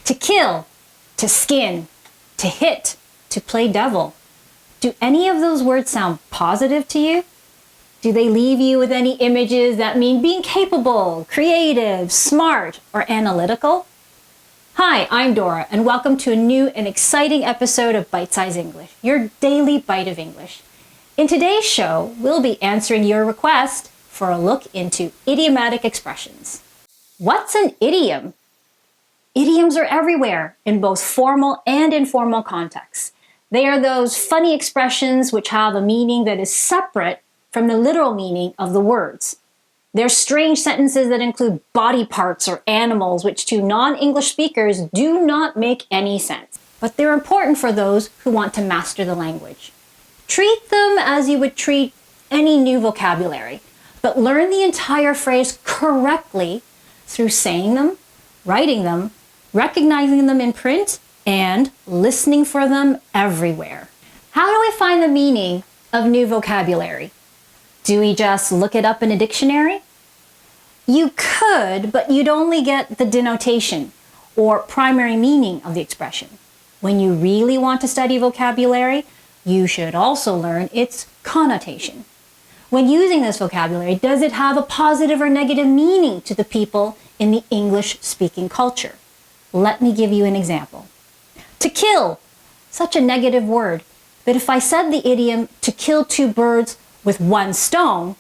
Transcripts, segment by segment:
To kill, to skin, to hit, to play devil. Do any of those words sound positive to you? Do they leave you with any images that mean being capable, creative, smart, or analytical? Hi, I'm Dora, and welcome to a new and exciting episode of Byte Size English, your daily bite of English. In today's show, we'll be answering your request for a look into idiomatic expressions. What's an idiom? Idioms are everywhere in both formal and informal contexts. They are those funny expressions which have a meaning that is separate from the literal meaning of the words. They're strange sentences that include body parts or animals which to non-English speakers do not make any sense. But they're important for those who want to master the language. Treat them as you would treat any new vocabulary, but learn the entire phrase correctly through saying them, writing them, recognizing them in print, and listening for them everywhere. How do we find the meaning of new vocabulary? Do we just look it up in a dictionary? You could, but you'd only get the denotation or primary meaning of the expression. When you really want to study vocabulary, you should also learn its connotation. When using this vocabulary, does it have a positive or negative meaning to the people in the English-speaking culture? Let me give you an example. To kill, such a negative word, but if I said the idiom to kill two birds with one stone,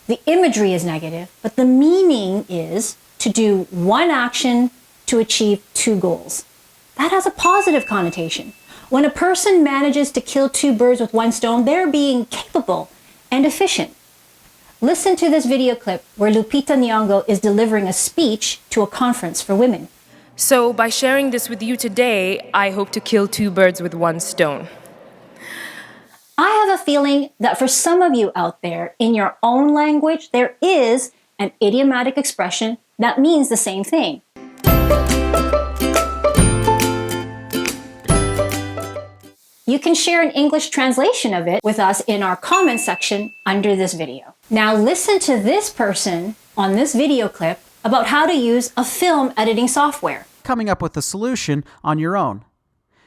the imagery is negative, but the meaning is to do one action to achieve two goals. That has a positive connotation. When a person manages to kill two birds with one stone, they're being capable and efficient. Listen to this video clip where Lupita Nyong'o is delivering a speech to a conference for women. So by sharing this with you today, I hope to kill two birds with one stone. I have a feeling that for some of you out there, in your own language, there is an idiomatic expression that means the same thing. You can share an English translation of it with us in our comment section under this video. Now listen to this person on this video clip about how to use a film editing software. Coming up with a solution on your own.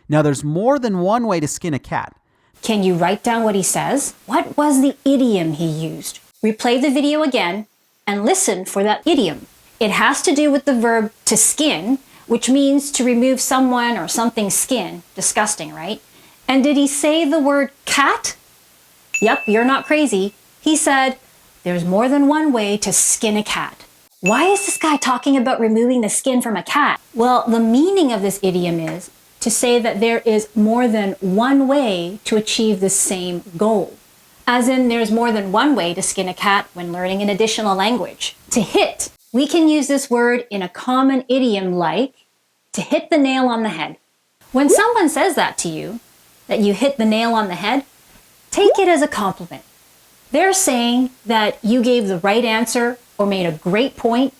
Now there's more than one way to skin a cat. Can you write down what he says? What was the idiom he used? Replay the video again and listen for that idiom. It has to do with the verb to skin, which means to remove someone or something's skin. Disgusting, right? And did he say the word cat? Yep, you're not crazy. He said, there's more than one way to skin a cat. Why is this guy talking about removing the skin from a cat? Well, the meaning of this idiom is to say that there is more than one way to achieve the same goal. As in, there's more than one way to skin a cat when learning an additional language. To hit. We can use this word in a common idiom like to hit the nail on the head. When someone says that to you, that you hit the nail on the head, take it as a compliment. They're saying that you gave the right answer or made a great point,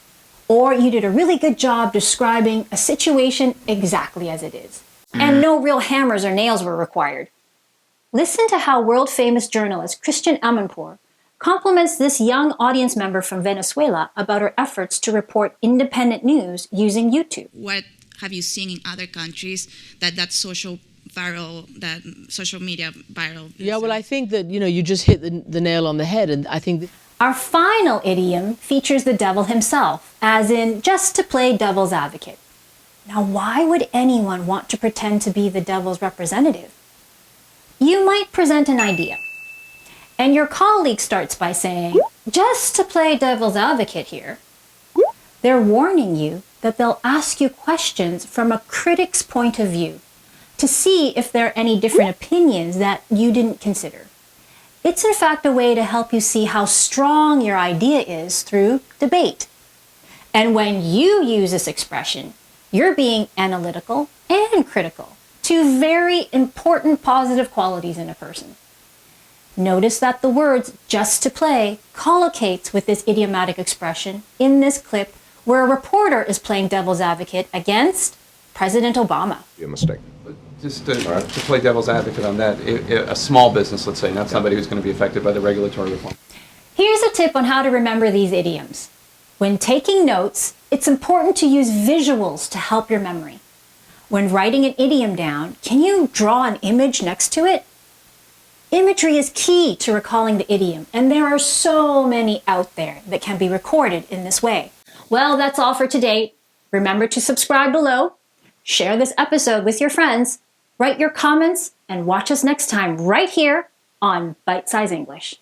or you did a really good job describing a situation exactly as it is. And no real hammers or nails were required. Listen to how world-famous journalist Christian Amanpour compliments this young audience member from Venezuela about her efforts to report independent news using YouTube. What have you seen in other countries that social media viral? Yeah, well, I think that, you just hit the nail on the head, and I think that Our final idiom features the devil himself, as in just to play devil's advocate. Now, why would anyone want to pretend to be the devil's representative? You might present an idea, and your colleague starts by saying, just to play devil's advocate here. They're warning you that they'll ask you questions from a critic's point of view to see if there are any different opinions that you didn't consider. It's in fact a way to help you see how strong your idea is through debate. And when you use this expression, you're being analytical and critical, two very important positive qualities in a person. Notice that the words just to play collocates with this idiomatic expression in this clip where a reporter is playing devil's advocate against President Obama. A mistake. Just to play devil's advocate on that, a small business, let's say, not somebody who's going to be affected by the regulatory reform. Here's a tip on how to remember these idioms. When taking notes, it's important to use visuals to help your memory. When writing an idiom down, can you draw an image next to it? Imagery is key to recalling the idiom, and there are so many out there that can be recorded in this way. Well, that's all for today. Remember to subscribe below, share this episode with your friends, write your comments, and watch us next time right here on Byte Size English.